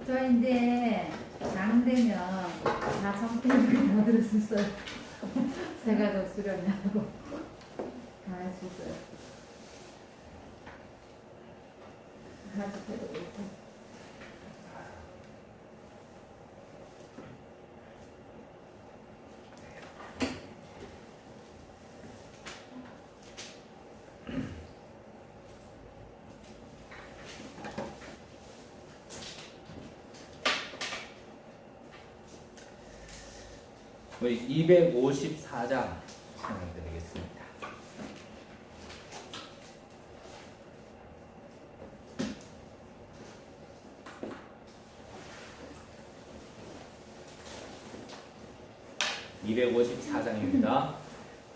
저 이제 장 되면 다 성격을 다 들을 수 있어요. 세가족 수련하고 다 할 수 있어요. 가족회도 있고. 우리 254장 진행드리겠습니다.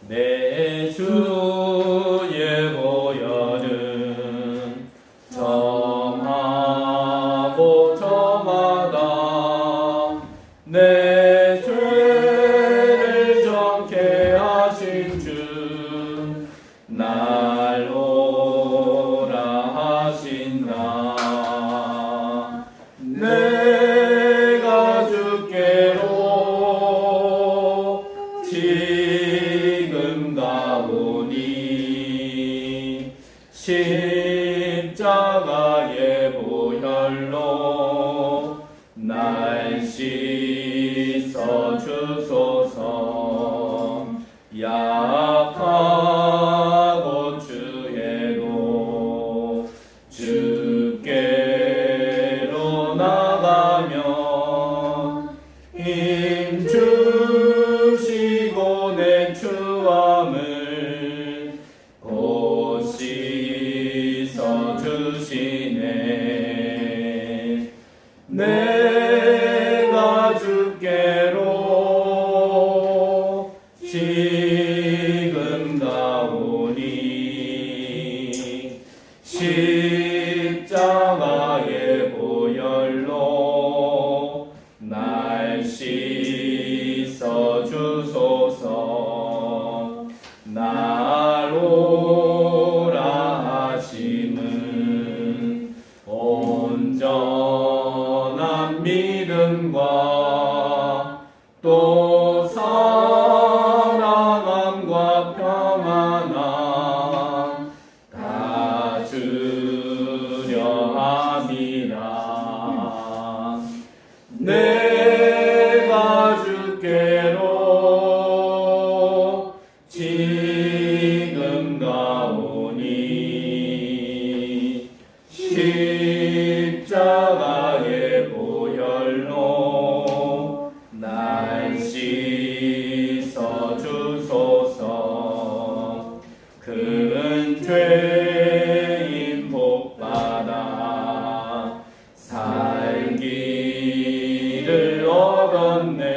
내 주의 보혈은 정하고 정하다. 내 죄를 정케 하신 주 날 오라 하신다. 내가 주께로 지금 가오니 십자가의 보혈로 날 씻어 주소서. 약하고 주의로 주께로 나가며 힘 주시고 내 추함을 곧 씻어 주시네. 내가 주께로 지금 가오니 십자가의 보혈로 날 씻어 주소서. 날 오라 하심은 온전한 믿음과 또 사랑함과 평안함 다 주려 함이라. 내가 주께로 지금 가오니 십자가의 보혈로 날 씻어 주소서. 큰 죄인 복받아 살기를 얻었네.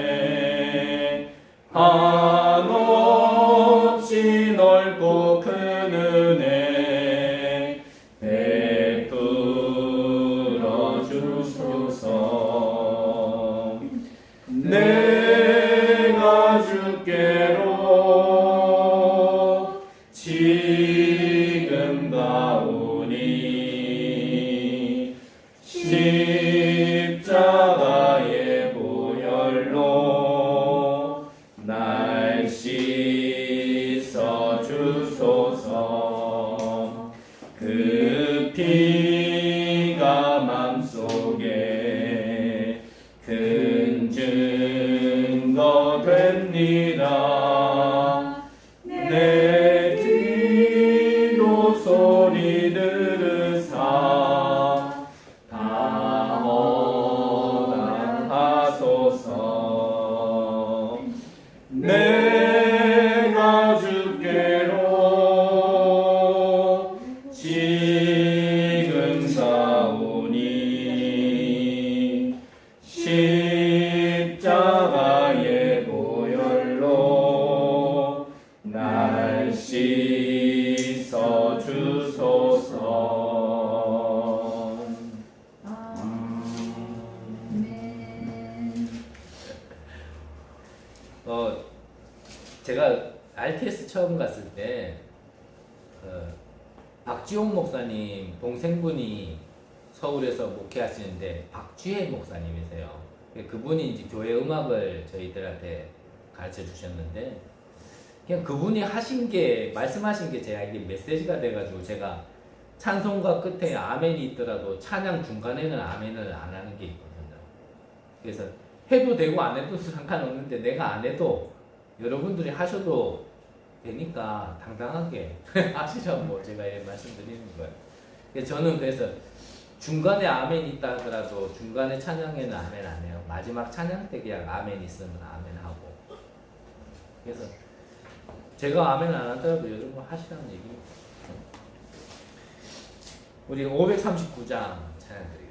한없이 넓고 큰 은혜 베풀어 주소서. 내가 주께로 지금 가오니 십자가의 보혈로 날 씻어 주소서. 그 피가 맘속에 큰 증거 됩니다. 내 기도 소리 들으사 다 허락하소서. 내가 주께로 지금 가오니 십자가의 보혈로 날 씻어 주소서. 제가 RTS 처음 갔을 때 박지용 목사님 동생분이 서울에서 목회하시는데 박주혜 목사님이세요. 그분이 이제 교회 음악을 저희들한테 가르쳐 주셨는데, 그냥 그분이 하신 게, 말씀하신 게 제가 이게 메시지가 돼가지고 제가 찬송가 끝에 아멘이 있더라도 찬양 중간에는 아멘을 안 하는 게 있거든요. 그래서 해도 되고 안 해도 상관없는데 내가 안 해도 여러분들이 하셔도 되니까 당당하게 하시라고 제가 이렇게 말씀드리는 거예요. 그래서 저는 그래서 중간에 아멘 있다 하더라도 중간에 찬양에는 아멘 안 해요. 마지막 찬양 때 그냥 아멘 있으면 아멘 하고. 그래서 제가 아멘 안 하더라도 여러분 하시라는 얘기입니다. 우리 539장 찬양 드리겠습니다.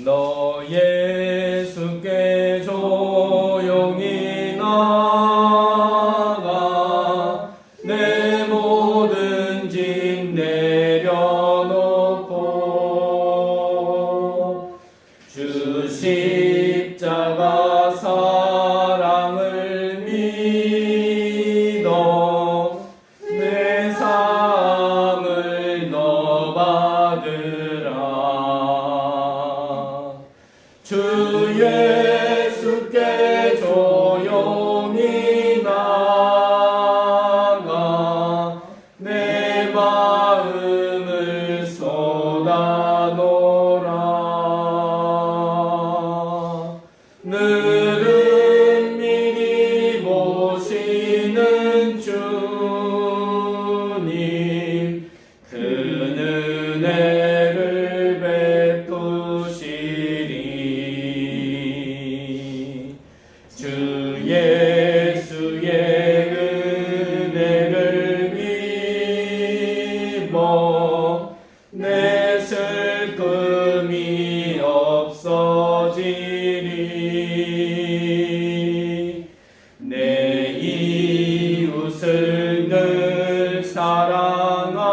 너 예수께 조용히 나가 내 모든 짐 내려놓고 주 십자가 사랑을 믿어 내 삶을 너 받으라. 주 예수께 조용히 나가 내 마음을 쏟아놓으라. 늘은 미리 보시는 주님 큰 은혜를 베푸시리. 주 예수의 은혜를 입어 내 슬픔이 없어지리. 내 이웃을 늘 사랑하여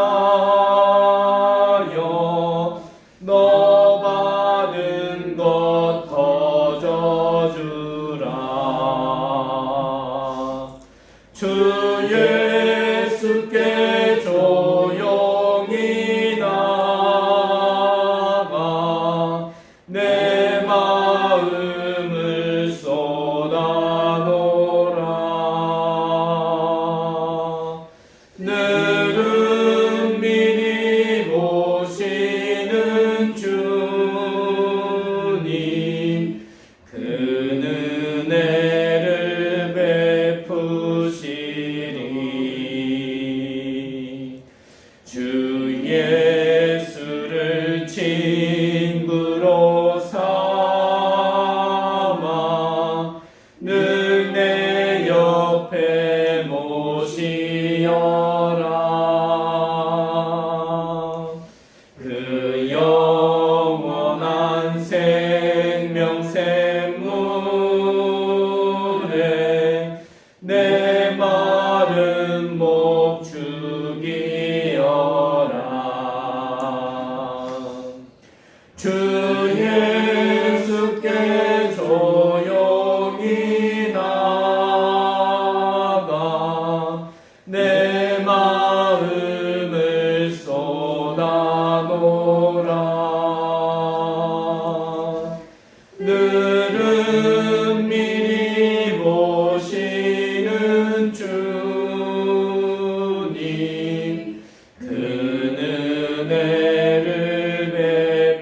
너 받은 것 거저주라. 주 예수께 조용히 나가 내 마음을 쏟아놓으라. 늘은 미리 보시는 주님 큰 은혜를 베푸시리. 주 예수를 친구로 삼아 늘 내 옆에 모시어라. 그 영원한 생명 샘물에 내 마른 목 죽이어라. 주 예수께 조용히 나가 내 마음을 쏟아놓으라. 늘은 미리 보시는 주님 큰 은혜를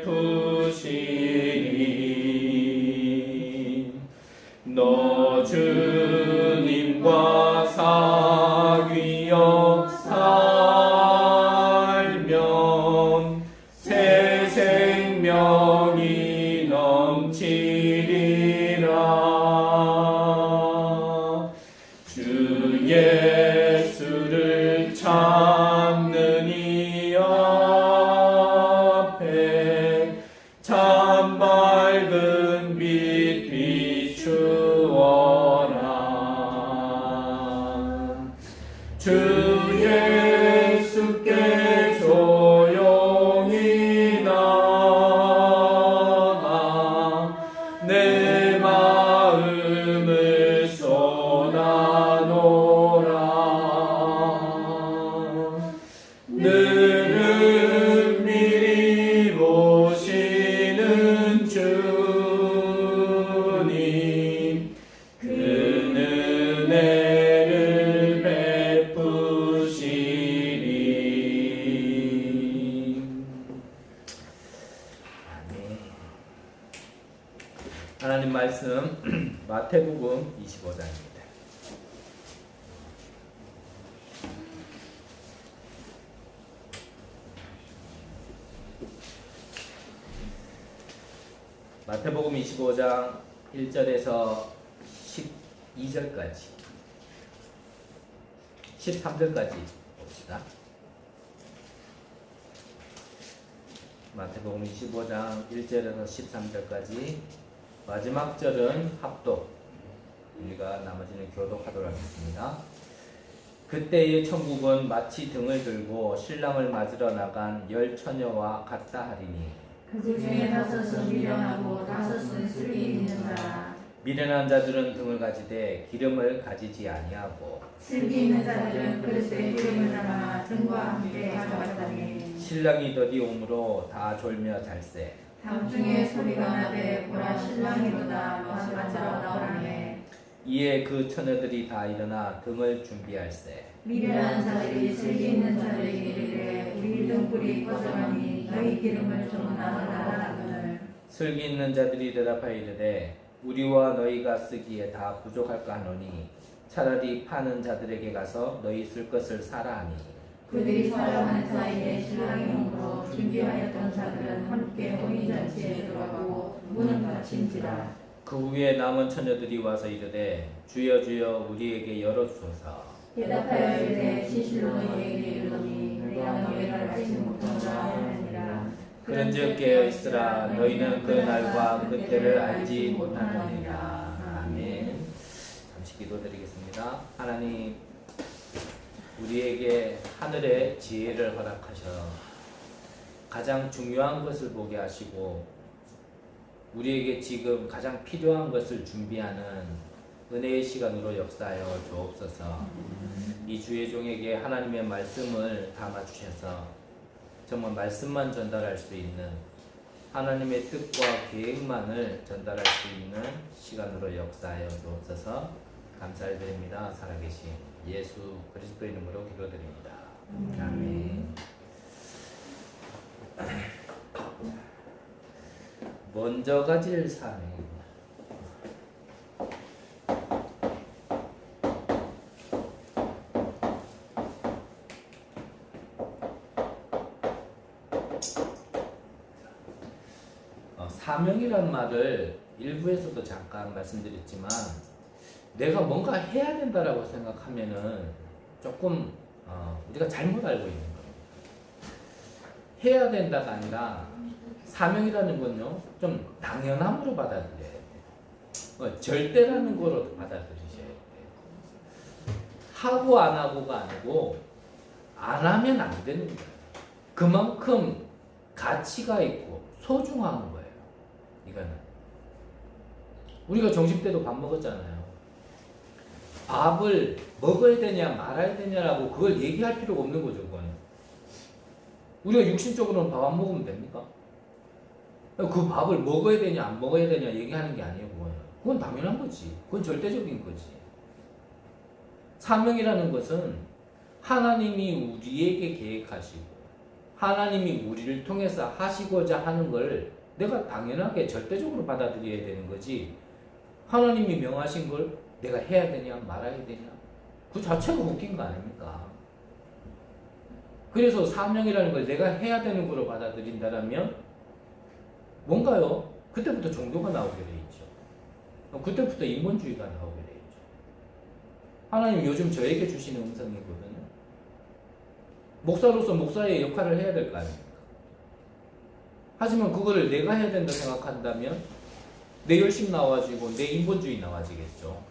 베푸시리. 너 주님과 사귀어 살면 새 생명이 넘치리라. 주 예수를 찾는 이 앞에 참 밝은 빛 비추어라. 주 예수께 조용히 나가 내 마음을 쏟아놓으라. 25장입니다. 마태복음 25장 1절에서 12절까지 13절까지 봅시다. 마태복음 25장 1절에서 13절까지 마지막 절은 합독, 우리가 나머지는 교독하도록 하겠습니다. 그때의 천국은 마치 등을 들고 신랑을 맞으러 나간 10처녀와 같다 하리니 그 중에 5은 미련하고 5은 슬기 있는 자라. 미련한 자들은 등을 가지되 기름을 가지지 아니하고 슬기 있는 자들은 그릇에 기름을 담아 등과 함께 가져갔다니. 신랑이 더디 오므로 다 졸며 잘세. 밤중에 소리가 나되 보라 신랑이로다 맞으러 나오라네. 이에 그 처녀들이 다 일어나 등을 준비할세. 미련한 자들이 슬기 있는 자들에게 이르되 우리 등불이 꺼져가니 너희 기름을 좀 나눠달라 하거늘. 슬기 있는 자들이 대답하여 이르되 우리와 너희가 쓰기에 다 부족할까 하노니 차라리 파는 자들에게 가서 너희 쓸 것을 사라 하니. 그들이 살아가는 사이에 신랑이 오므로 준비하였던 자들은 함께 혼인잔치에 들어가고 문은 닫힌지라. 그 후에 남은 처녀들이 와서 이르되 주여 주여 우리에게 열어주소서. 대답하여 이르되 진실로 너희에게 이르노니 내가 너희를 알지 못하노라 하느니라. 그런즉 깨어 있으라. 너희는 그 날과 그 때를 알지 못하느니라. 아멘. 잠시 기도드리겠습니다. 하나님, 우리에게 하늘의 지혜를 허락하셔 가장 중요한 것을 보게 하시고 우리에게 지금 가장 필요한 것을 준비하는 은혜의 시간으로 역사하여 주옵소서. 이 주의 종에게 하나님의 말씀을 담아주셔서 정말 말씀만 전달할 수 있는 하나님의 뜻과 계획만을 전달할 수 있는 시간으로 역사하여 주옵소서. 감사를 드립니다. 살아계신 예수 그리스도 이름으로 기도드립니다. 아멘. 먼저 가질 사명. 사명이란 말을 일부에서도 잠깐 말씀드렸지만 내가 뭔가 해야 된다라고 생각하면은 조금 우리가 잘못 알고 있는 겁니다. 해야 된다가 아니라 사명이라는 건요 좀 당연함으로 받아들여야 돼요. 절대라는 거로 받아들이셔야 돼요. 하고 안 하고가 아니고 안 하면 안 되는 거예요. 그만큼 가치가 있고 소중한 거예요. 이거는 우리가 점심 때도 밥 먹었잖아요. 밥을 먹어야 되냐 말아야 되냐라고 그걸 얘기할 필요가 없는 거죠. 그거는 우리가 육신적으로는 밥 안 먹으면 됩니까? 그 밥을 먹어야 되냐 안 먹어야 되냐 얘기하는 게 아니에요. 그건 당연한 거지. 그건 절대적인 거지. 사명이라는 것은 하나님이 우리에게 계획하시고 하나님이 우리를 통해서 하시고자 하는 걸 내가 당연하게 절대적으로 받아들여야 되는 거지. 하나님이 명하신 걸 내가 해야 되냐 말아야 되냐 그 자체가 웃긴 거 아닙니까? 그래서 사명이라는 걸 내가 해야 되는 거로 받아들인다면 뭔가요? 그때부터 종교가 나오게 돼 있죠. 그때부터 인본주의가 나오게 돼 있죠. 하나님 요즘 저에게 주시는 음성이거든요. 목사로서 목사의 역할을 해야 될 거 아닙니까? 하지만 그거를 내가 해야 된다 생각한다면 내 열심 나와지고 내 인본주의 나와지겠죠.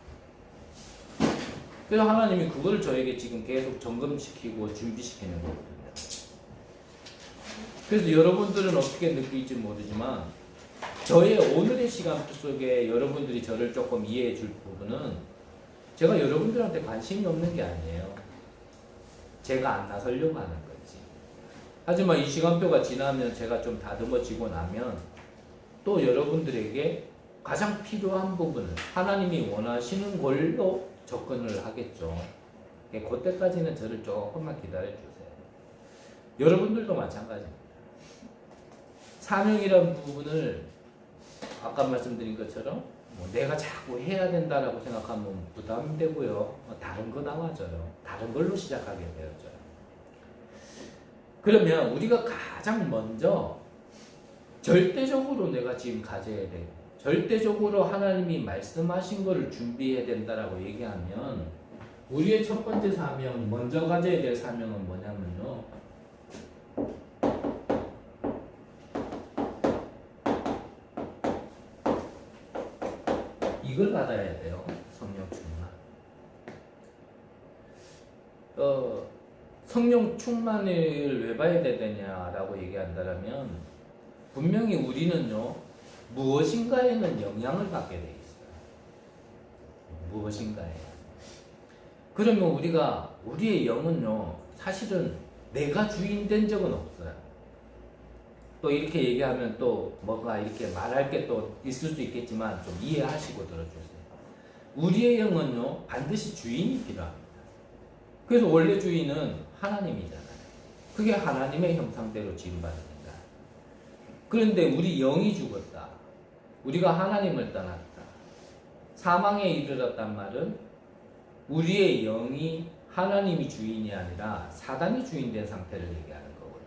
그래서 하나님이 그걸 저에게 지금 계속 점검시키고 준비시키는 거거든요. 그래서 여러분들은 어떻게 느낄지 모르지만 저의 오늘의 시간표 속에 여러분들이 저를 조금 이해해 줄 부분은 제가 여러분들한테 관심이 없는 게 아니에요. 제가 안 나서려고 하는 거지. 하지만 이 시간표가 지나면 제가 좀 다듬어지고 나면 또 여러분들에게 가장 필요한 부분을 하나님이 원하시는 걸로 접근을 하겠죠. 그때까지는 저를 조금만 기다려주세요. 여러분들도 마찬가지입니다. 사명이라는 부분을 아까 말씀드린 것처럼 뭐 내가 자꾸 해야 된다라고 생각하면 부담되고요. 다른 거 나와져요. 다른 걸로 시작하게 되어져요. 그러면 우리가 가장 먼저 절대적으로 내가 지금 가져야 되고 절대적으로 하나님이 말씀하신 거를 준비해야 된다라고 얘기하면 우리의 첫 번째 사명, 먼저 가져야 될 사명은 뭐냐면요. 이걸 받아야 돼요. 성령 충만. 성령 충만을 왜 봐야 되냐라고 얘기한다면 분명히 우리는요 무엇인가에는 영향을 받게 돼 있어요. 무엇인가에. 그러면 우리의 영은요 사실은 내가 주인 된 적은 없어요. 또 이렇게 얘기하면 또 뭐가 이렇게 말할 게 또 있을 수 있겠지만 좀 이해하시고 들어주세요. 우리의 영은요 반드시 주인이 필요합니다. 그래서 원래 주인은 하나님이잖아요. 그게 하나님의 형상대로 지음받습니다. 그런데 우리 영이 죽었다. 우리가 하나님을 떠났다. 사망에 이르렀단 말은 우리의 영이 하나님이 주인이 아니라 사단이 주인된 상태를 얘기하는 거거든요.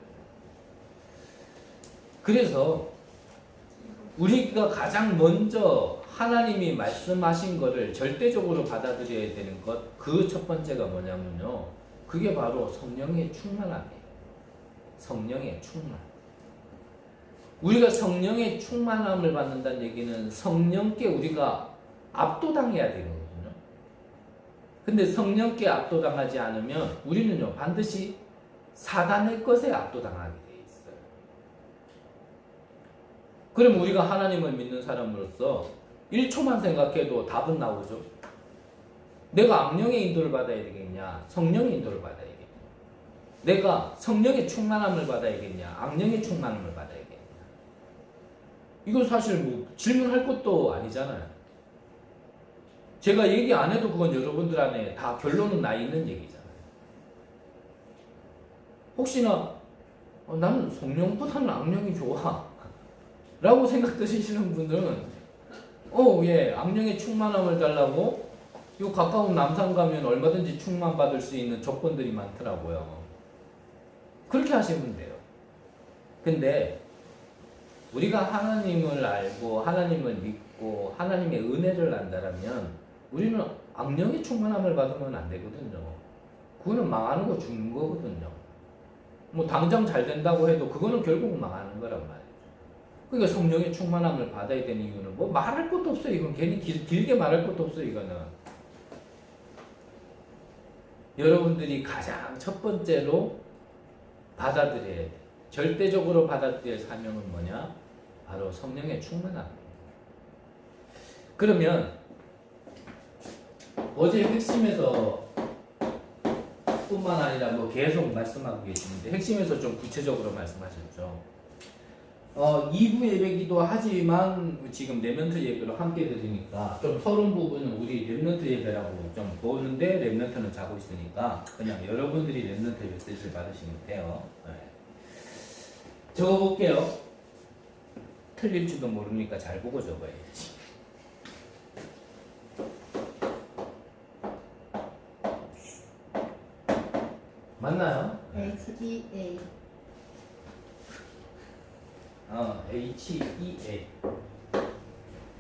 그래서 우리가 가장 먼저 하나님이 말씀하신 것을 절대적으로 받아들여야 되는 것, 그 첫 번째가 뭐냐면요. 그게 바로 성령의 충만함이에요. 성령의 충만. 우리가 성령의 충만함을 받는다는 얘기는 성령께 우리가 압도당해야 되거든요. 근데 성령께 압도당하지 않으면 우리는요, 반드시 사단의 것에 압도당하게 돼 있어요. 그럼 우리가 하나님을 믿는 사람으로서 1초만 생각해도 답은 나오죠. 내가 악령의 인도를 받아야 되겠냐? 성령의 인도를 받아야겠냐? 내가 성령의 충만함을 받아야겠냐? 악령의 충만함을 받아야겠냐? 이거 사실 뭐 질문할 것도 아니잖아요. 제가 얘기 안 해도 그건 여러분들 안에 다 결론은 나 있는 얘기잖아요. 혹시나 나는 성령보다는 악령이 좋아 라고 생각 드시는 분들은 예, 악령의 충만함을 달라고 요 가까운 남산 가면 얼마든지 충만받을 수 있는 조건들이 많더라고요. 그렇게 하시면 돼요. 근데 우리가 하나님을 알고 하나님을 믿고 하나님의 은혜를 안다라면 우리는 악령의 충만함을 받으면 안 되거든요. 그거는 망하는 거 죽는 거거든요. 뭐 당장 잘 된다고 해도 그거는 결국은 망하는 거란 말이에요. 그러니까 성령의 충만함을 받아야 되는 이유는 뭐 말할 것도 없어요. 이건 괜히 길게 말할 것도 없어요. 이거는 여러분들이 가장 첫 번째로 받아들여야 돼. 절대적으로 받아들일 사명은 뭐냐? 바로 성령의 충만함입니다. 그러면 어제 핵심에서 뿐만 아니라 뭐 계속 말씀하고 계시는데 핵심에서 좀 구체적으로 말씀하셨죠. 2부 예배기도 하지만 지금 랩런트 예배로 함께 드리니까 좀 서론 부분은 우리 랩런트 예배라고 좀 보는데 랩런트는 자고 있으니까 그냥 여러분들이 랩런트 메시지를 받으시면 돼요. 네. 적어볼게요. 틀릴지도 모르니까 잘 보고 적어야지. 맞나요? HEA. HEA.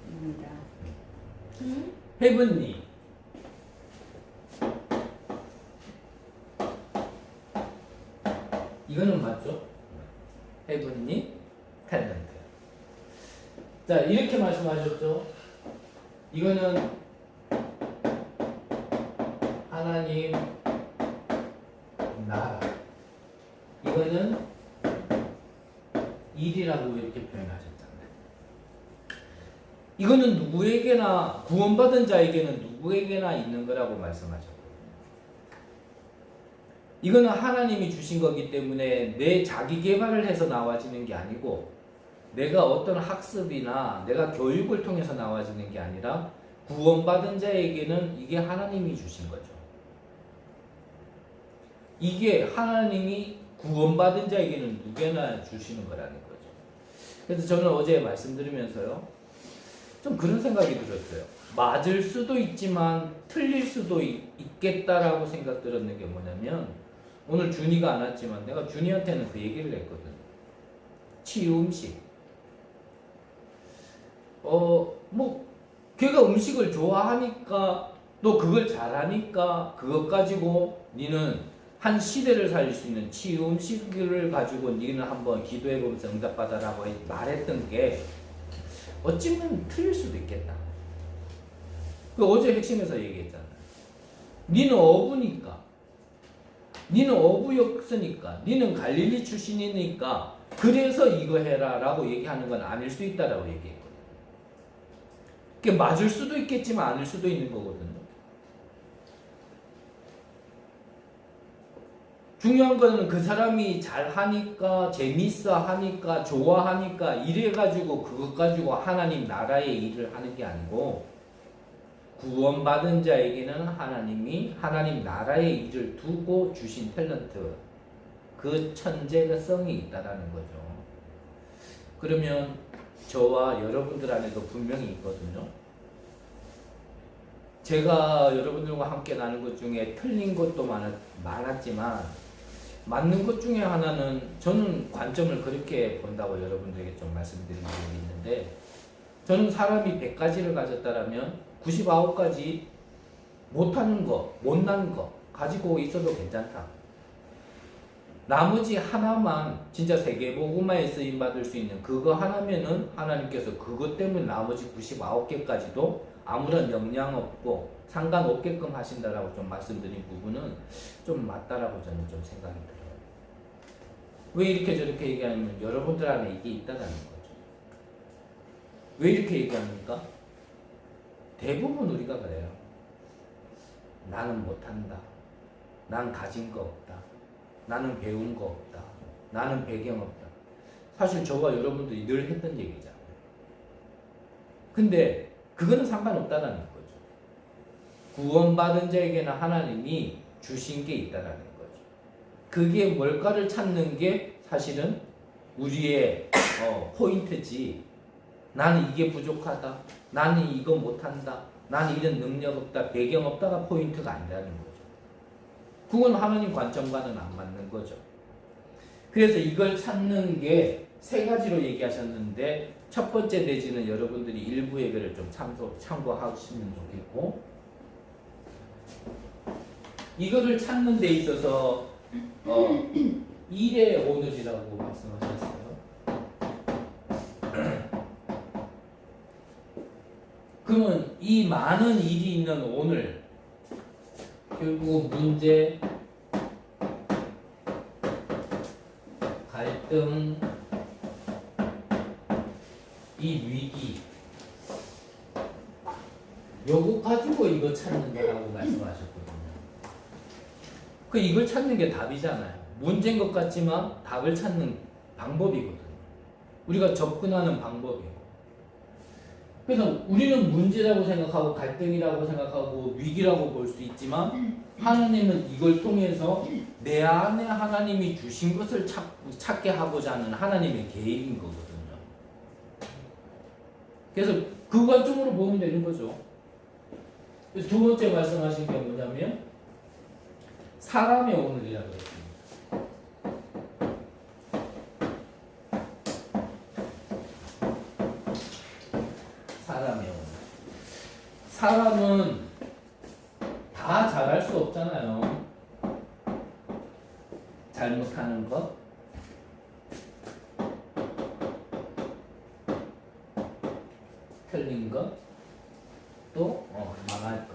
입니다. 헤븐리. 이거는 맞죠? 헤븐리 탤런트. 자, 이렇게 말씀하셨죠? 이거는 하나님 나라. 이거는 일이라고 이렇게 표현하셨잖아요. 이거는 누구에게나 구원받은 자에게는 누구에게나 있는 거라고 말씀하셨거든요. 이거는 하나님이 주신 거기 때문에 내 자기 개발을 해서 나와지는 게 아니고 내가 어떤 학습이나 내가 교육을 통해서 나와지는 게 아니라 구원받은 자에게는 이게 하나님이 주신 거죠. 이게 하나님이 구원받은 자에게는 누구나 주시는 거라는 거죠. 그래서 저는 어제 말씀드리면서요. 좀 그런 생각이 들었어요. 맞을 수도 있지만 틀릴 수도 있겠다라고 생각 들었는 게 뭐냐면 오늘 준이가 안 왔지만 내가 준이한테는 그 얘기를 했거든. 치유 음식. 뭐 걔가 음식을 좋아하니까 또 그걸 잘하니까 그것 가지고 니는 한 시대를 살릴 수 있는 치유 음식을 가지고 니는 한번 기도해보면서 응답받아라고 말했던 게 어찌면 틀릴 수도 있겠다. 그 어제 핵심에서 얘기했잖아. 니는 어부니까, 니는 어부였으니까, 니는 갈릴리 출신이니까 그래서 이거 해라 라고 얘기하는 건 아닐 수 있다라고 얘기했거든. 그게 맞을 수도 있겠지만 아닐 수도 있는 거거든요. 중요한 거는 그 사람이 잘하니까, 재밌어 하니까, 좋아하니까 이래가지고 그것 가지고 하나님 나라의 일을 하는 게 아니고 구원받은 자에게는 하나님이 하나님 나라의 일을 두고 주신 탤런트, 그 천재성이 있다라는 거죠. 그러면 저와 여러분들 안에도 분명히 있거든요. 제가 여러분들과 함께 나눈 것 중에 틀린 것도 많았지만 맞는 것 중에 하나는 저는 관점을 그렇게 본다고 여러분들에게 좀 말씀드린 적이 있는데, 저는 사람이 100가지를 가졌다라면 99가지 못하는 거, 못난 거 가지고 있어도 괜찮다. 나머지 하나만 진짜 세계복음화에 쓰임받을 수 있는 그거 하나면은 하나님께서 그것 때문에 나머지 99개까지도 아무런 영향 없고 상관없게끔 하신다라고 좀 말씀드린 부분은 좀 맞다라고 저는 좀 생각이 들어요. 왜 이렇게 저렇게 얘기하냐면 여러분들 안에 이게 있다는 거죠. 왜 이렇게 얘기합니까? 대부분 우리가 그래요. 나는 못한다. 난 가진 거 없다. 나는 배운 거 없다. 나는 배경 없다. 사실 저와 여러분들이 늘 했던 얘기잖아요. 근데 그거는 상관없다라는 거죠. 구원받은 자에게는 하나님이 주신 게 있다라는 거죠. 그게 뭘까를 찾는 게 사실은 우리의 포인트지. 나는 이게 부족하다. 나는 이거 못한다. 나는 이런 능력 없다. 배경 없다가 포인트가 아니라는 거죠. 그건 하나님 관점과는 안 맞는 거죠. 그래서 이걸 찾는 게 세 가지로 얘기하셨는데, 첫 번째 내지는 여러분들이 일부 예배를 좀 참고하시면 좋겠고, 이거를 찾는 데 있어서 일의 오늘이라고 말씀하셨어요. 그러면 이 많은 일이 있는 오늘, 결국 문제, 갈등, 이 위기, 요거 가지고 이거 찾는 거라고 말씀하셨거든요. 이걸 찾는 게 답이잖아요. 문제인 것 같지만 답을 찾는 방법이거든요. 우리가 접근하는 방법이고. 그래서 우리는 문제라고 생각하고 갈등이라고 생각하고 위기라고 볼 수 있지만 하나님은 이걸 통해서 내 안에 하나님이 주신 것을 찾게 하고자 하는 하나님의 계획인 거거든요. 그래서 그 관점으로 보면 되는 거죠. 두 번째 말씀하신 게 뭐냐면 사람의 오늘이라고 했습니다. 사람의 오늘. 사람은 다 잘할 수 없잖아요. 잘못하는 것, 틀린 것, 또 망할 것.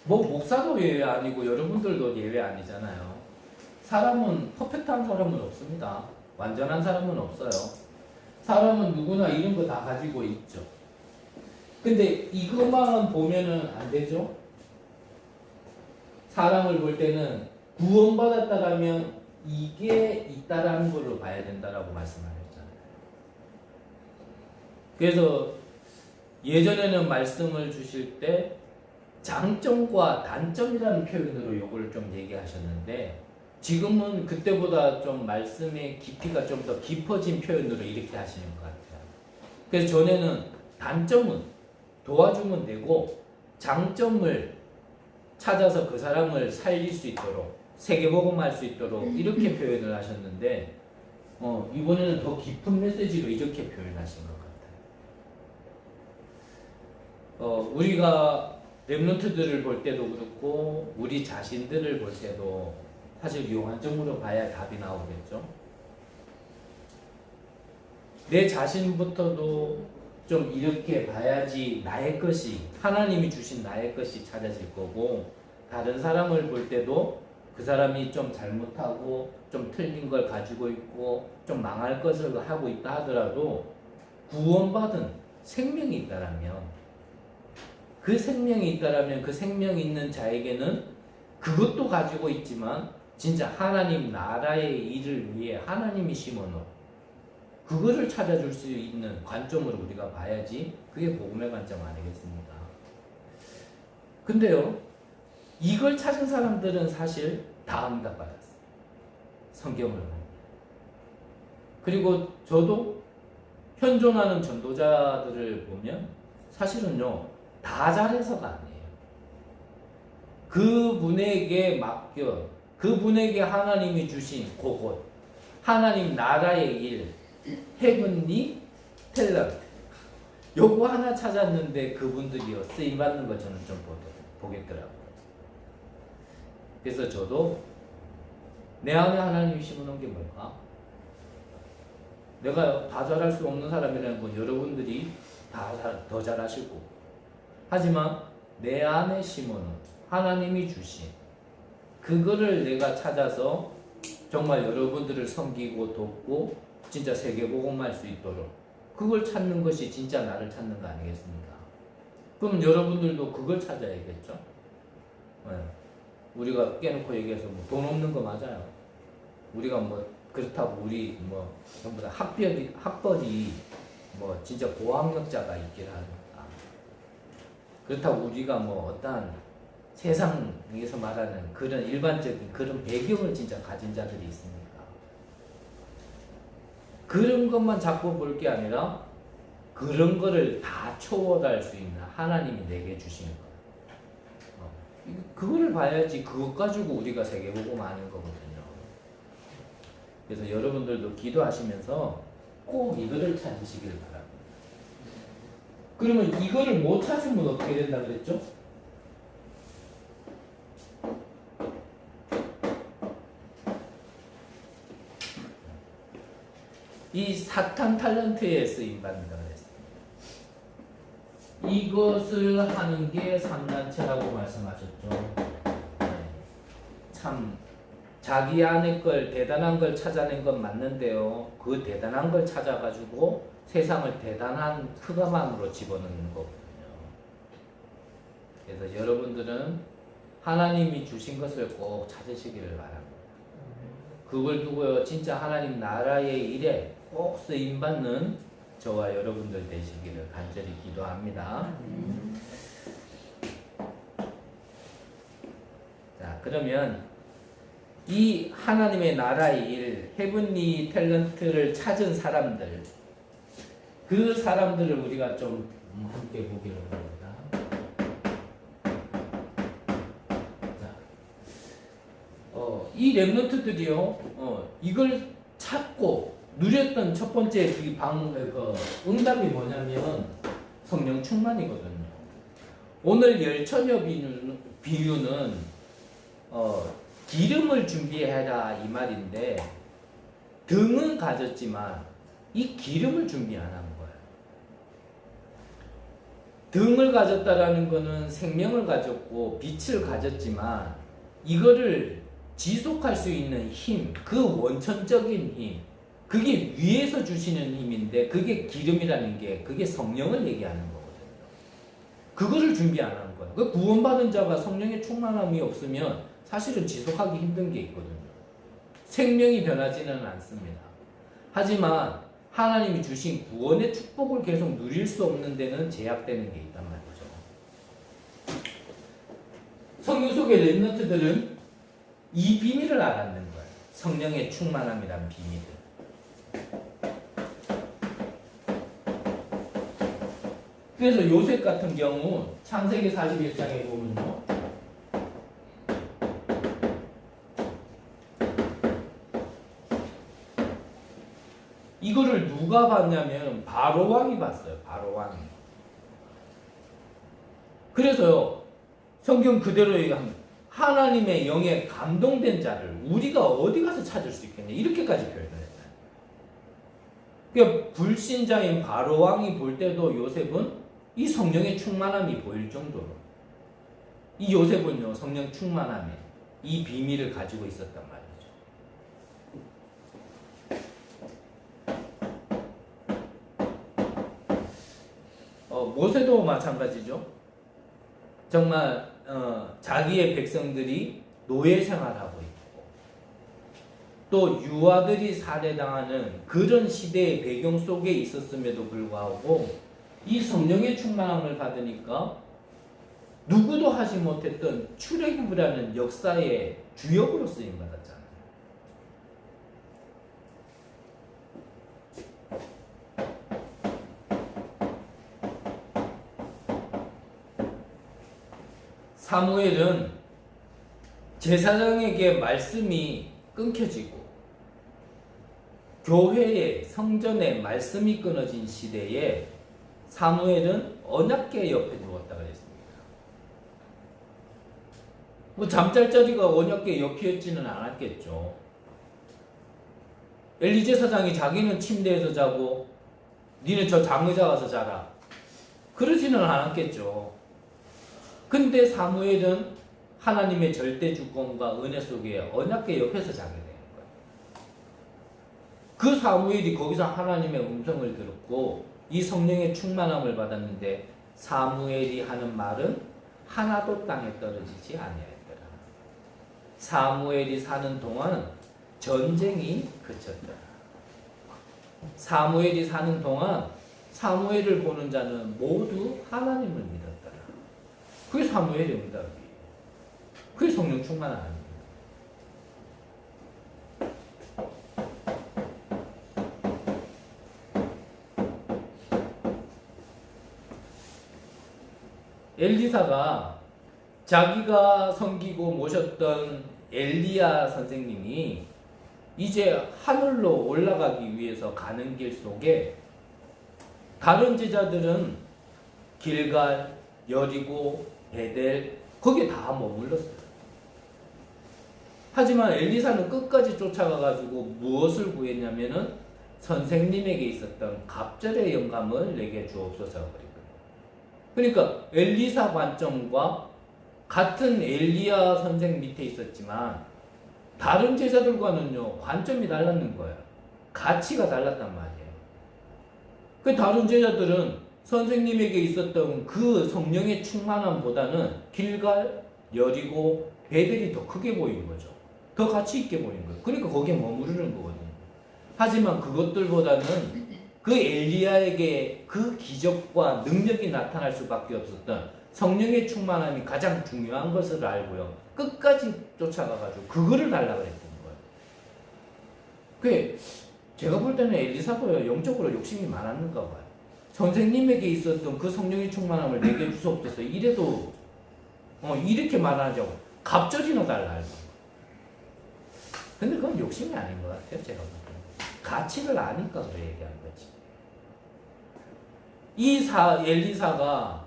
뭐 목사도 예외 아니고 여러분들도 예외 아니잖아요. 사람은 퍼펙트한 사람은 없습니다. 완전한 사람은 없어요. 사람은 누구나 이런 거 다 가지고 있죠. 근데 이것만 보면은 안 되죠. 사람을 볼 때는 구원받았다라면 이게 있다라는 걸로 봐야 된다라고 말씀하셨잖아요. 그래서 예전에는 말씀을 주실 때 장점과 단점이라는 표현으로 이걸 좀 얘기하셨는데, 지금은 그때보다 좀 말씀의 깊이가 좀 더 깊어진 표현으로 이렇게 하시는 것 같아요. 그래서 전에는 단점은 도와주면 되고 장점을 찾아서 그 사람을 살릴 수 있도록 세계복음할 수 있도록 이렇게 표현을 하셨는데 이번에는 더 깊은 메시지로 이렇게 표현하신 것 같아요. 우리가 렘넌트들을 볼 때도 그렇고 우리 자신들을 볼 때도 사실 유한점으로 봐야 답이 나오겠죠. 내 자신부터도 좀 이렇게 봐야지 나의 것이 하나님이 주신 나의 것이 찾아질 거고 다른 사람을 볼 때도 그 사람이 좀 잘못하고 좀 틀린 걸 가지고 있고 좀 망할 것을 하고 있다 하더라도 구원받은 생명이 있다라면 그 생명이 있다라면 그 생명이 있는 자에게는 그것도 가지고 있지만 진짜 하나님 나라의 일을 위해 하나님이 심어놓은 그거를 찾아줄 수 있는 관점으로 우리가 봐야지 그게 복음의 관점 아니겠습니까? 근데요 이걸 찾은 사람들은 사실 다 응답받았어요. 성경을 보면. 그리고 저도 현존하는 전도자들을 보면 사실은요 다 잘해서가 아니에요. 그분에게 맡겨 그분에게 하나님이 주신 그곳 하나님 나라의 일 헤븐리 탤런트 요거 하나 찾았는데 그분들이요 쓰임받는 걸 저는 좀 보겠더라고요. 그래서 저도 내 안에 하나님이 심어놓은 게 뭘까? 내가 다 잘할 수 없는 사람이라는 건 여러분들이 더 잘하실 거고 하지만 내 안에 심어놓은 하나님이 주신 그거를 내가 찾아서 정말 여러분들을 섬기고 돕고 진짜 세계복음할 수 있도록 그걸 찾는 것이 진짜 나를 찾는 거 아니겠습니까? 그럼 여러분들도 그걸 찾아야겠죠? 네. 우리가 깨놓고 얘기해서 돈 없는 거 맞아요. 우리가 그렇다고 우리 전부 다 학벌이 진짜 고학력자가 있긴 합니다. 그렇다고 우리가 어떠한 세상에서 말하는 그런 일반적인 그런 배경을 진짜 가진 자들이 있습니까? 그런 것만 잡고 볼 게 아니라 그런 거를 다 초월할 수 있는 하나님이 내게 주신 거. 그거를 봐야지 그것 가지고 우리가 세계복음 아는 거거든요. 그래서 여러분들도 기도하시면서 꼭 이거를 찾으시길 바랍니다. 그러면 이거를 못 찾으면 어떻게 된다 그랬죠? 이 사탄 탤런트에 쓰임받는다 그랬어요. 이것을 하는 게 삼단체라고 말씀하셨죠. 참 자기 안의 걸 대단한 걸 찾아낸 건 맞는데요. 그 대단한 걸 찾아가지고 세상을 대단한 흑암으로 집어넣는 거거든요. 그래서 여러분들은 하나님이 주신 것을 꼭 찾으시기를 바랍니다. 그걸 두고요 진짜 하나님 나라의 일에 꼭 쓰임받는 저와 여러분들 되시기를 간절히 기도합니다. 자, 그러면 이 하나님의 나라의 일, 헤븐리 탤런트를 찾은 사람들, 그 사람들을 우리가 좀 함께 보기로 합니다. 자, 이 렘넌트들이요, 이걸 찾고 누렸던 첫 번째 응답이 뭐냐면 성령 충만이거든요. 오늘 열처녀 비유는 기름을 준비해라 이 말인데 등은 가졌지만 이 기름을 준비 안 한 거예요. 등을 가졌다라는 거는 생명을 가졌고 빛을 가졌지만 이거를 지속할 수 있는 힘, 그 원천적인 힘, 그게 위에서 주시는 힘인데 그게 기름이라는 게 그게 성령을 얘기하는 거거든요. 그거를 준비 안 한 거예요. 그 구원받은 자가 성령의 충만함이 없으면 사실은 지속하기 힘든 게 있거든요. 생명이 변하지는 않습니다. 하지만 하나님이 주신 구원의 축복을 계속 누릴 수 없는 데는 제약되는 게 있단 말이죠. 성경 속의 렘넌트들은 이 비밀을 알았는 거예요. 성령의 충만함이란 비밀을. 그래서 요셉 같은 경우 창세기 41장에 보면요. 이거를 누가 봤냐면 바로 왕이 봤어요. 바로 왕이. 그래서요. 성경 그대로 얘기하면 하나님의 영에 감동된 자를 우리가 어디 가서 찾을 수 있겠냐. 이렇게까지 표현을 했어요. 그러니까 불신자인 바로 왕이 볼 때도 요셉은 이 성령의 충만함이 보일 정도로 이 요셉은요. 성령 충만함에 이 비밀을 가지고 있었단 말이에요. 모세도 마찬가지죠. 정말 자기의 백성들이 노예 생활하고 있고 또 유아들이 살해당하는 그런 시대의 배경 속에 있었음에도 불구하고 이 성령의 충만함을 받으니까 누구도 하지 못했던 출애굽이라는 역사의 주역으로 쓰임 받았잖아요. 사무엘은 제사장에게 말씀이 끊겨지고 교회에 성전에 말씀이 끊어진 시대에 사무엘은 언약궤 옆에 누웠다 그랬습니다. 뭐 잠잘자리가 언약궤 옆이었지는 않았겠죠. 엘리 제사장이 자기는 침대에서 자고 니는 저 장의자 가서 자라 그러지는 않았겠죠. 근데 사무엘은 하나님의 절대 주권과 은혜 속에 언약궤 옆에서 자게 되는 거예요. 그 사무엘이 거기서 하나님의 음성을 들었고 이 성령의 충만함을 받았는데 사무엘이 하는 말은 하나도 땅에 떨어지지 아니하였더라. 사무엘이 사는 동안 전쟁이 그쳤더라. 사무엘이 사는 동안 사무엘을 보는 자는 모두 하나님을 믿었더라. 그게 사무엘의 응답이에요. 그게 성령 충만함 아닙니까? 엘리사가 자기가 섬기고 모셨던 엘리야 선생님이 이제 하늘로 올라가기 위해서 가는 길 속에 다른 제자들은 길갈, 여리고, 베델 거기에 다 머물렀어요. 하지만 엘리사는 끝까지 쫓아가가지고 무엇을 구했냐면은 선생님에게 있었던 갑절의 영감을 내게 주옵소서 그랬거든요. 그러니까 엘리사 관점과 같은 엘리야 선생 밑에 있었지만 다른 제자들과는요 관점이 달랐는 거예요. 가치가 달랐단 말이에요. 그 다른 제자들은 선생님에게 있었던 그 성령의 충만함보다는 길갈, 여리고, 베델이 더 크게 보인 거죠. 더 가치 있게 보인 거예요. 그러니까 거기에 머무르는 거거든요. 하지만 그것들보다는 그 엘리야에게 그 기적과 능력이 나타날 수밖에 없었던 성령의 충만함이 가장 중요한 것을 알고요. 끝까지 쫓아가가지고 그거를 달라고 했던 거예요. 제가 볼 때는 엘리사도요 영적으로 욕심이 많았는가 봐요. 선생님에게 있었던 그 성령의 충만함을 내게 주옵소서 이래도 이렇게 말하자고 갑절이나 달라. 근데 그건 욕심이 아닌 것 같아요. 제가 볼 때는 가치를 아니까 그래 얘기한 거지. 엘리사가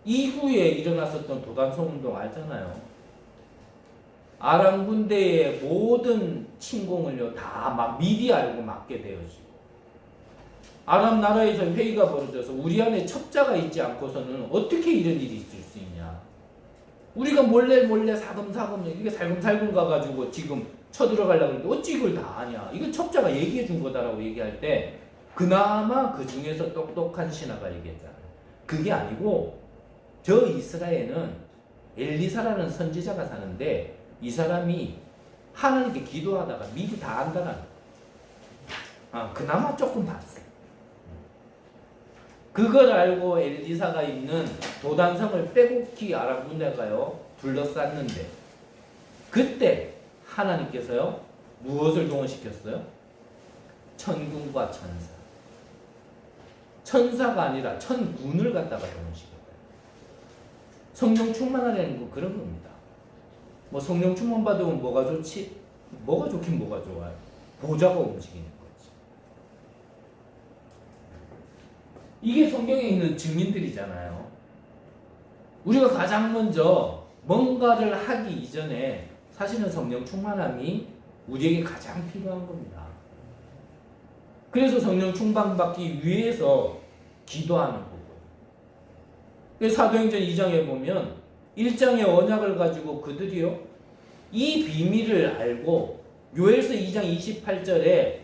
이후에 일어났었던 도단성 운동 알잖아요. 아람 군대의 모든 침공을요 다 막 미리 알고 막게 되어지고 아람 나라에서 회의가 벌어져서 우리 안에 첩자가 있지 않고서는 어떻게 이런 일이 있을 수 있냐. 우리가 몰래 사금사금 이게 살금살금 가가지고 지금 쳐들어가려고 하는데 어찌 이걸 다 아냐. 이건 첩자가 얘기해 준 거다라고 얘기할 때 그나마 그 중에서 똑똑한 신하가 얘기했잖아요. 그게 아니고 저 이스라엘은 엘리사라는 선지자가 사는데 이 사람이 하나님께 기도하다가 미리 다 안다는 그나마 조금 봤어요. 그걸 알고 엘리사가 있는 도단성을 빼곡히 아람 군대가요 둘러쌌는데 그때 하나님께서요 무엇을 동원시켰어요? 천군과 천사. 천사가 아니라 천군을 갖다가 동원시켰어요. 성령 충만하려는 거 그런 겁니다. 뭐 성령 충만 받으면 뭐가 좋지? 뭐가 좋긴 뭐가 좋아요? 보좌가 움직이는 거지. 이게 성경에 있는 증인들이잖아요. 우리가 가장 먼저 뭔가를 하기 이전에 사실은 성령 충만함이 우리에게 가장 필요한 겁니다. 그래서 성령 충만받기 위해서 기도하는 거고요. 사도행전 2장에 보면 1장의 언약을 가지고 그들이요 이 비밀을 알고 요엘서 2장 28절에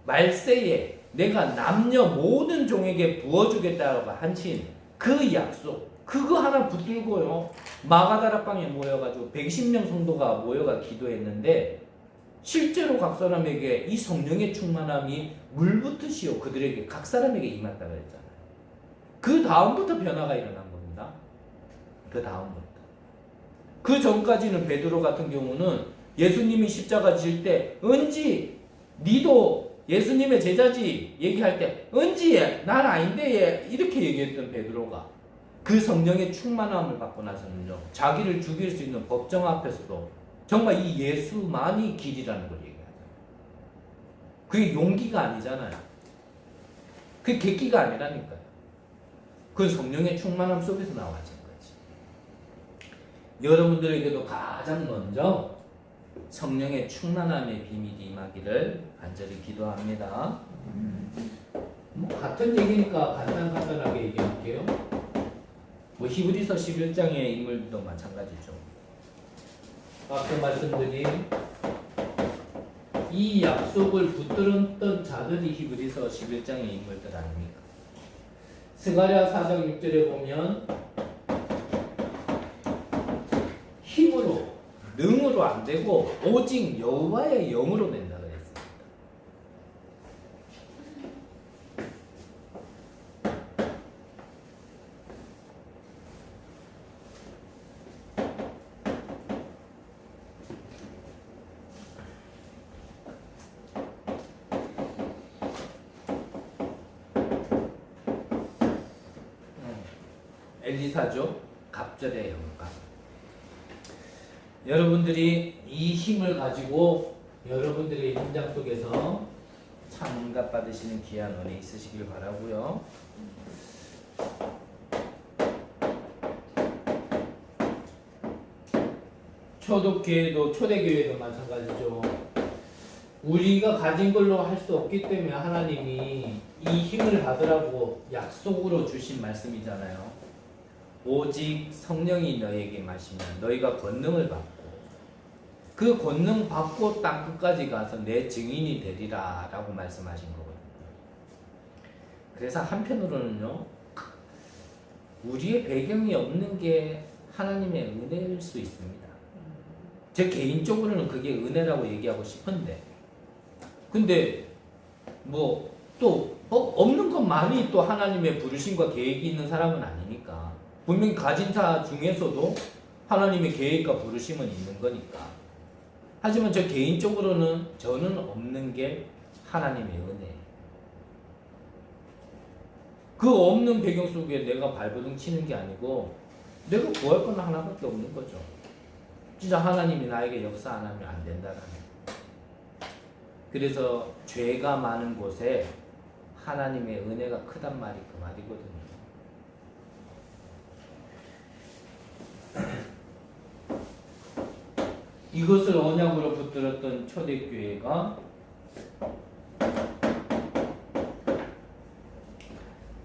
말세에 내가 남녀 모든 종에게 부어주겠다고 한친 그 약속 그거 하나 붙들고요 마가다락방에 모여가지고 110명 성도가 모여가 기도했는데 실제로 각 사람에게 이 성령의 충만함이 물붓듯이요 그들에게 각 사람에게 임했다 그랬잖아요. 그 다음부터 변화가 일어난 겁니다. 그 다음부터. 그 전까지는 베드로 같은 경우는 예수님이 십자가 질 때 은지 니도 예수님의 제자지 얘기할 때 은지 난 아닌데 이렇게 얘기했던 베드로가 그 성령의 충만함을 받고 나서는요 자기를 죽일 수 있는 법정 앞에서도 정말 이 예수만이 길이라는 걸 얘기하잖아요. 그게 용기가 아니잖아요. 그게 객기가 아니라니까요. 그 성령의 충만함 속에서 나와진 거지. 여러분들에게도 가장 먼저 성령의 충만함의 비밀이 임하기를 간절히 기도합니다. 뭐 같은 얘기니까 간단하게 얘기할게요. 뭐 히브리서 11장의 인물도 마찬가지죠. 앞서 말씀드린 이 약속을 붙들었던 자들이 히브리서 11장의 인물들 아닙니까? 스가랴 4장 6절에 보면 힘으로 능으로 안 되고 오직 여호와의 영으로 된다 그랬습니다. 엘리사죠. 갑절의 영감. 여러분들이 이 힘을 가지고 여러분들의 임장 속에서 참 응답 받으시는 귀한 은혜 있으시길 바라고요. 초독교회도 초대교회도 마찬가지죠. 우리가 가진 걸로 할 수 없기 때문에 하나님이 이 힘을 받으라고 약속으로 주신 말씀이잖아요. 오직 성령이 너에게 마시면 너희가 권능을 받고 그 권능 받고 땅 끝까지 가서 내 증인이 되리라 라고 말씀하신 거거든요. 그래서 한편으로는요 우리의 배경이 없는 게 하나님의 은혜일 수 있습니다. 제 개인적으로는 그게 은혜라고 얘기하고 싶은데 근데 뭐 또 없는 것만이 또 하나님의 부르심과 계획이 있는 사람은 아니니까 분명히 가진 자 중에서도 하나님의 계획과 부르심은 있는 거니까. 하지만 저 개인적으로는 저는 없는 게 하나님의 은혜예요. 그 없는 배경 속에 내가 발버둥 치는 게 아니고 내가 구할 건 하나밖에 없는 거죠. 진짜 하나님이 나에게 역사 안 하면 안 된다라는. 그래서 죄가 많은 곳에 하나님의 은혜가 크단 말이 그 말이거든요. 이것을 언약으로 붙들었던 초대교회가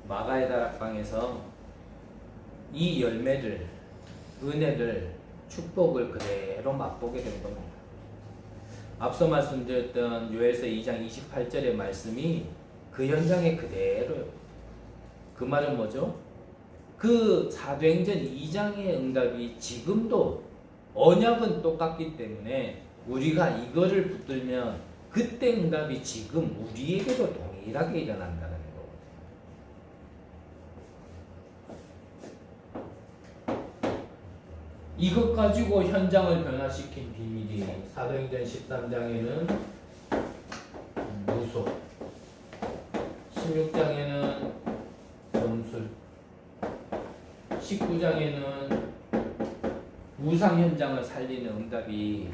마가의 다락방에서 이 열매를, 은혜를, 축복을 그대로 맛보게 된 겁니다. 앞서 말씀드렸던 요엘서 2장 28절의 말씀이 그 현장에 그대로요. 그 말은 뭐죠? 그 사도행전 2장의 응답이 지금도 언약은 똑같기 때문에 우리가 이거를 붙들면 그때 응답이 지금 우리에게도 동일하게 일어난다는 거거든요. 이것 가지고 현장을 변화시킨 비밀이 사도행전 13장에는 무속, 16장에는 점술, 19장에는 우상 현장을 살리는 응답이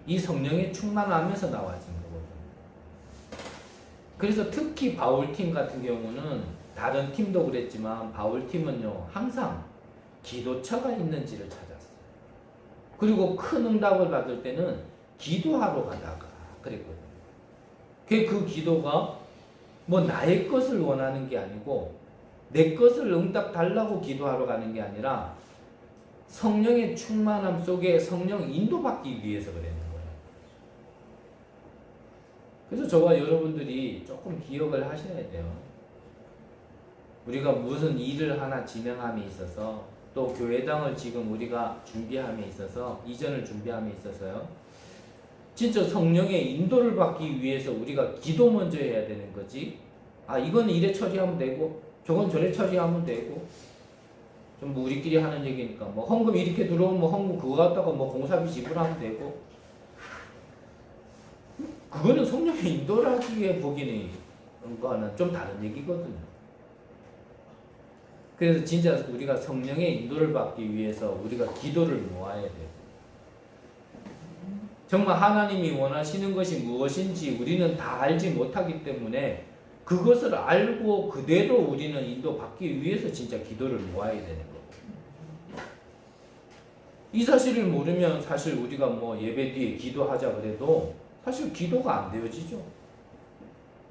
이 성령의 충만함에서 나와진 거거든요. 그래서 특히 바울팀 같은 경우는 다른 팀도 그랬지만 바울팀은요 항상 기도처가 있는지를 찾았어요. 그리고 큰 응답을 받을 때는 기도하러 가다가 그랬거든요. 그 기도가 뭐 나의 것을 원하는 게 아니고 내 것을 응답 달라고 기도하러 가는 게 아니라 성령의 충만함 속에 성령 인도받기 위해서 그랬는 거예요. 그래서 저와 여러분들이 조금 기억을 하셔야 돼요. 우리가 무슨 일을 하나 진행함에 있어서 또 교회당을 지금 우리가 준비함에 있어서 이전을 준비함에 있어서요. 진짜 성령의 인도를 받기 위해서 우리가 기도 먼저 해야 되는 거지. 아 이건 이래 처리하면 되고 저건 저래 처리하면 되고 좀 뭐 우리끼리 하는 얘기니까 뭐 헌금 이렇게 들어오면 뭐 헌금 그거 갖다가 뭐 공사비 지불하면 되고 그거는 성령의 인도를 하기 위해 보기는 거는 좀 다른 얘기거든요. 그래서 진짜 우리가 성령의 인도를 받기 위해서 우리가 기도를 모아야 돼요. 정말 하나님이 원하시는 것이 무엇인지 우리는 다 알지 못하기 때문에 그것을 알고 그대로 우리는 인도받기 위해서 진짜 기도를 모아야 되는 거고. 이 사실을 모르면 사실 우리가 뭐 예배 뒤에 기도하자 그래도 사실 기도가 안 되어지죠.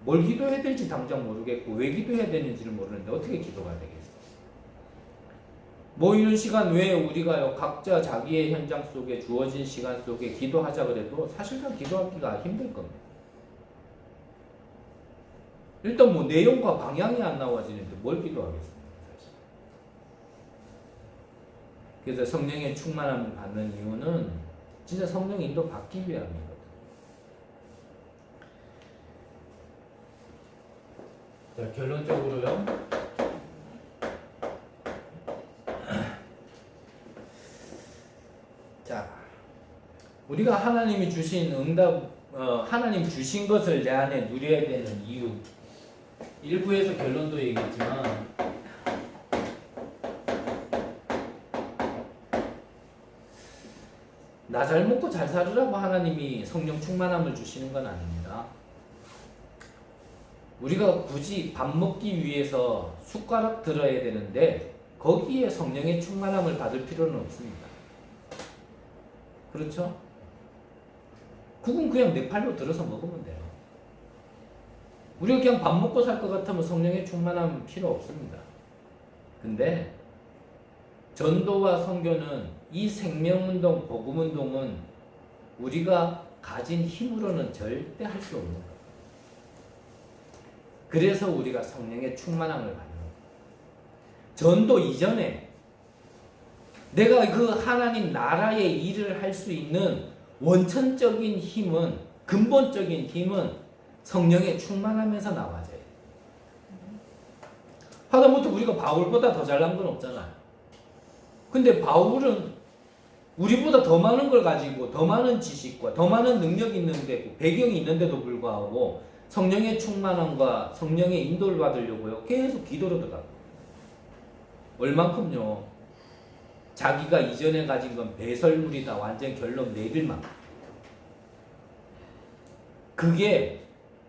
뭘 기도해야 될지 당장 모르겠고 왜 기도해야 되는지를 모르는데 어떻게 기도가 되겠어요? 모이는 시간 외에 우리가 각자 자기의 현장 속에 주어진 시간 속에 기도하자 그래도 사실상 기도하기가 힘들 겁니다. 일단 뭐 내용과 방향이 안 나와지는데 뭘 기도하겠습니까? 사실. 그래서 성령의 충만함을 받는 이유는 진짜 성령 인도 받기 위함이거든요. 자, 결론적으로요. 자, 우리가 하나님이 주신 응답, 하나님 주신 것을 내 안에 누려야 되는 이유. 일부에서 결론도 얘기했지만, 나 잘 먹고 잘 살으라고 하나님이 성령 충만함을 주시는 건 아닙니다. 우리가 굳이 밥 먹기 위해서 숟가락 들어야 되는데, 거기에 성령의 충만함을 받을 필요는 없습니다. 그렇죠? 그건 그냥 내 팔로 들어서 먹으면 돼요. 우리가 그냥 밥 먹고 살 것 같으면 성령의 충만함은 필요 없습니다. 근데 전도와 선교는 이 생명운동, 복음운동은 우리가 가진 힘으로는 절대 할 수 없는 거예요. 그래서 우리가 성령의 충만함을 받는 거예요. 전도 이전에 내가 그 하나님 나라의 일을 할 수 있는 원천적인 힘은, 근본적인 힘은 성령의 충만함에서 나와져요. 하다못해 우리가 바울보다 더 잘난 건 없잖아요. 근데 바울은 우리보다 더 많은 걸 가지고 더 많은 지식과 더 많은 능력이 있는데 배경이 있는데도 불구하고 성령의 충만함과 성령의 인도를 받으려고요. 계속 기도로 들어가고. 얼만큼요? 자기가 이전에 가진 건 배설물이다. 완전 결론 내릴 만큼. 그게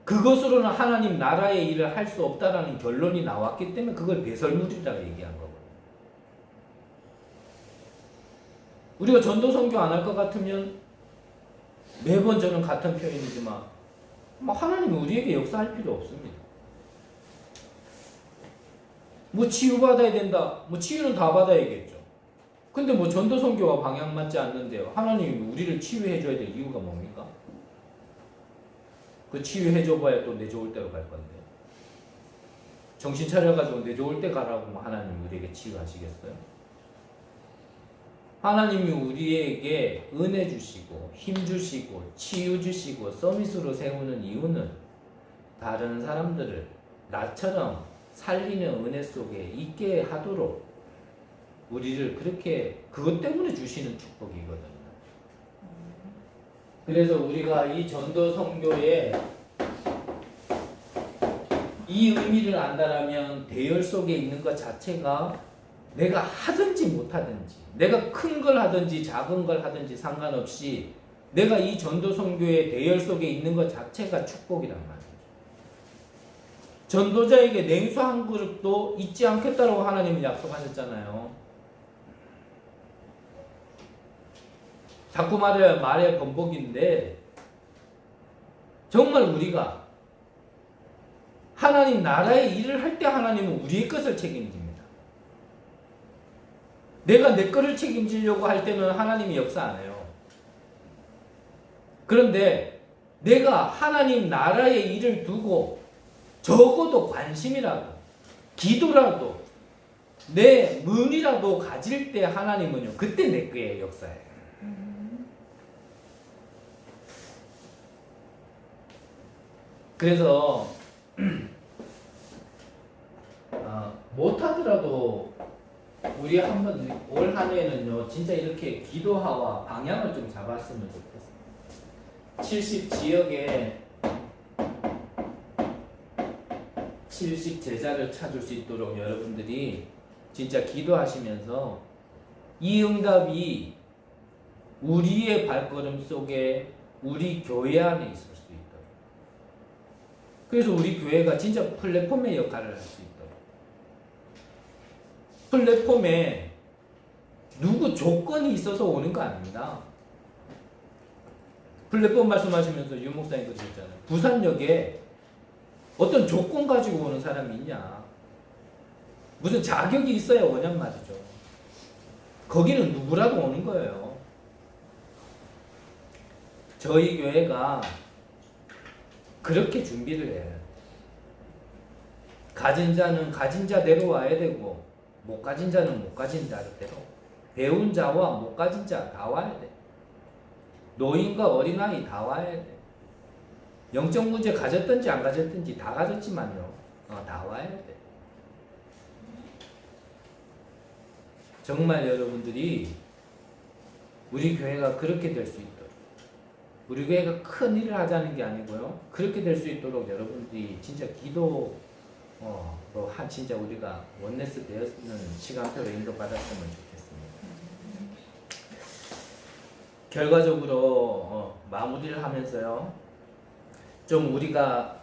그것으로는 하나님 나라의 일을 할 수 없다라는 결론이 나왔기 때문에 그걸 배설물이라고 얘기한 거거든요. 우리가 전도 선교 안 할 것 같으면 매번 저는 같은 표현이지만 하나님이 우리에게 역사할 필요 없습니다. 뭐 치유받아야 된다. 뭐 치유는 다 받아야겠죠. 근데 뭐 전도 선교와 방향 맞지 않는데요. 하나님이 우리를 치유해줘야 될 이유가 뭡니까? 그 치유해줘봐야 또 내 좋을 때로 갈 건데. 정신 차려가지고 내 좋을 때 가라고 하나님이 우리에게 치유하시겠어요? 하나님이 우리에게 은혜 주시고 힘 주시고 치유 주시고 서밋으로 세우는 이유는 다른 사람들을 나처럼 살리는 은혜 속에 있게 하도록 우리를 그렇게 그것 때문에 주시는 축복이거든요. 그래서 우리가 이 전도 선교에 이 의미를 안다라면 대열 속에 있는 것 자체가 내가 하든지 못하든지 내가 큰 걸 하든지 작은 걸 하든지 상관없이 내가 이 전도 선교의 대열 속에 있는 것 자체가 축복이란 말이죠. 전도자에게 냉수 한 그릇도 잊지 않겠다라고 하나님은 약속하셨잖아요. 자꾸 말의 번복인데 정말 우리가 하나님 나라의 일을 할 때 하나님은 우리의 것을 책임집니다. 내가 내 것을 책임지려고 할 때는 하나님이 역사 안 해요. 그런데 내가 하나님 나라의 일을 두고 적어도 관심이라도 기도라도 내 문이라도 가질 때 하나님은요 그때 내 거의 역사예요. 그래서 못하더라도 우리 한번 올 한 해는요 진짜 이렇게 기도하와 방향을 좀 잡았으면 좋겠어요. 70 지역에 70 제자를 찾을 수 있도록 여러분들이 진짜 기도하시면서 이 응답이 우리의 발걸음 속에 우리 교회 안에 있을 수 있도록, 그래서 우리 교회가 진짜 플랫폼의 역할을 할 수 있도록, 플랫폼에 누구 조건이 있어서 오는 거 아닙니다. 플랫폼 말씀하시면서 유 목사님 그러셨잖아요. 부산역에 어떤 조건 가지고 오는 사람이 있냐, 무슨 자격이 있어야 오냔 말이죠. 거기는 누구라도 오는 거예요. 저희 교회가 그렇게 준비를 해요. 가진 자는 가진 자대로 와야 되고 못 가진 자는 못 가진 자대로, 배운 자와 못 가진 자 다 와야 돼. 노인과 어린아이 다 와야 돼. 영적 문제 가졌든지 안 가졌든지 다 가졌지만요 다 와야 돼. 정말 여러분들이 우리 교회가 그렇게 될 수 있도록, 우리 교회가 큰 일을 하자는 게 아니고요 그렇게 될 수 있도록 여러분들이 진짜 기도 진짜 우리가 원네스 되었는 시간표로 인도받았으면 좋겠습니다. 결과적으로 마무리를 하면서요 좀 우리가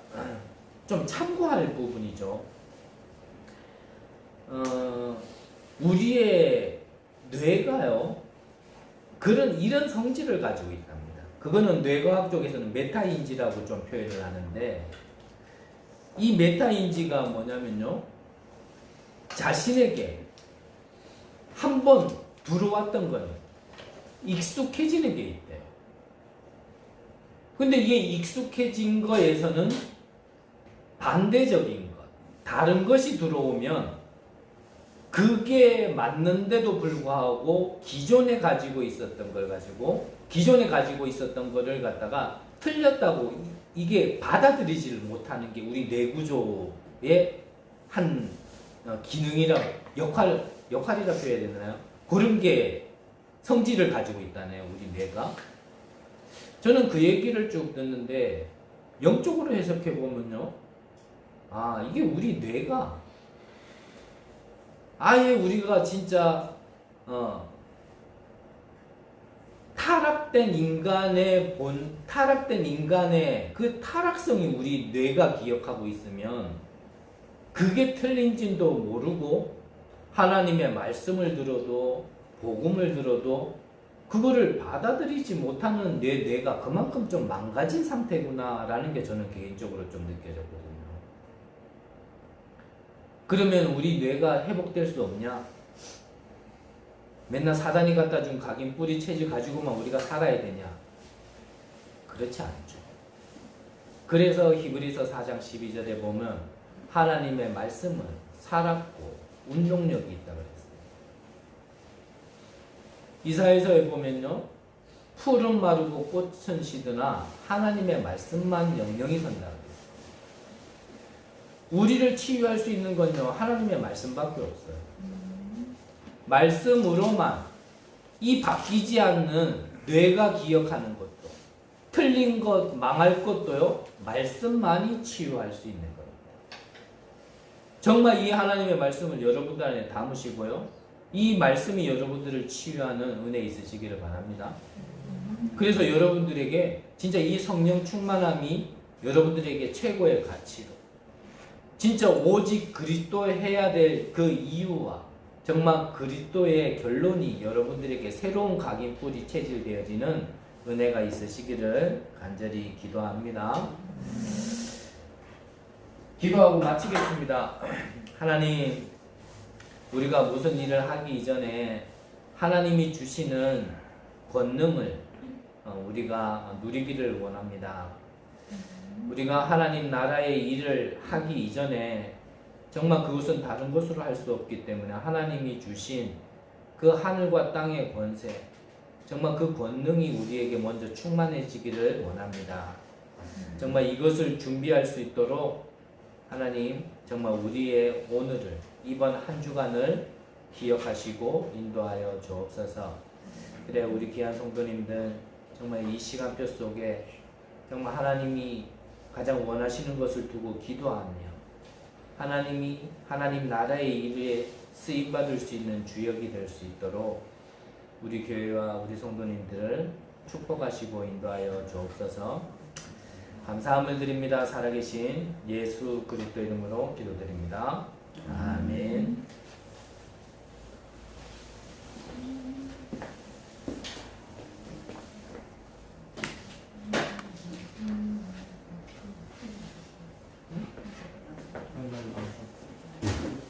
좀 참고할 부분이죠. 우리의 뇌가요 이런 성질을 가지고 있답니다. 그거는 뇌과학 쪽에서는 메타인지라고 좀 표현을 하는데, 이 메타인지가 뭐냐면요 자신에게 한번 들어왔던 거는 익숙해지는 게 있대요. 근데 이게 익숙해진 거에서는 반대적인 것, 다른 것이 들어오면 그게 맞는데도 불구하고 기존에 가지고 있었던 걸 갖다가 틀렸다고 이게 받아들이지를 못하는 게 우리 뇌구조의 한 기능이라고, 역할이라 표해야 되나요? 그런 게 성질을 가지고 있다네요, 우리 뇌가. 저는 그 얘기를 쭉 듣는데 영적으로 해석해 보면요, 이게 우리 뇌가 아예 우리가 진짜 타락된 인간의 그 타락성이 우리 뇌가 기억하고 있으면 그게 틀린지도 모르고 하나님의 말씀을 들어도 복음을 들어도 그거를 받아들이지 못하는 뇌가 그만큼 좀 망가진 상태구나라는 게 저는 개인적으로 좀 느껴졌거든요. 그러면 우리 뇌가 회복될 수 없냐? 맨날 사단이 갖다 준 각인 뿌리 체질 가지고만 우리가 살아야 되냐? 그렇지 않죠. 그래서 히브리서 4장 12절에 보면 하나님의 말씀은 살았고 운동력이 있다고 했어요. 이사야서에 보면요, 풀은 마르고 꽃은 시드나 하나님의 말씀만 영영이 선다고 했어요. 우리를 치유할 수 있는 건요 하나님의 말씀밖에 없어요. 말씀으로만 이 바뀌지 않는 뇌가 기억하는 것도 틀린 것, 망할 것도요 말씀만이 치유할 수 있는 겁니다. 정말 이 하나님의 말씀을 여러분들 안에 담으시고요 이 말씀이 여러분들을 치유하는 은혜 있으시기를 바랍니다. 그래서 여러분들에게 진짜 이 성령 충만함이 여러분들에게 최고의 가치로 진짜 오직 그리스도 해야 될 그 이유와 정말 그리스도의 결론이 여러분들에게 새로운 각인뿔이 체질되어지는 은혜가 있으시기를 간절히 기도합니다. 기도하고 마치겠습니다. 하나님, 우리가 무슨 일을 하기 이전에 하나님이 주시는 권능을 우리가 누리기를 원합니다. 우리가 하나님 나라의 일을 하기 이전에 정말 그것은 다른 것으로 할 수 없기 때문에 하나님이 주신 그 하늘과 땅의 권세, 정말 그 권능이 우리에게 먼저 충만해지기를 원합니다. 정말 이것을 준비할 수 있도록 하나님 정말 우리의 오늘을 이번 한 주간을 기억하시고 인도하여 주옵소서. 그래 우리 귀한 성도님들 정말 이 시간표 속에 정말 하나님이 가장 원하시는 것을 두고 기도하며 하나님 나라의 일에 쓰임받을 수 있는 주역이 될 수 있도록 우리 교회와 우리 성도님들을 축복하시고 인도하여 주옵소서. 감사함을 드립니다. 살아계신 예수 그리스도 이름으로 기도드립니다. 아멘.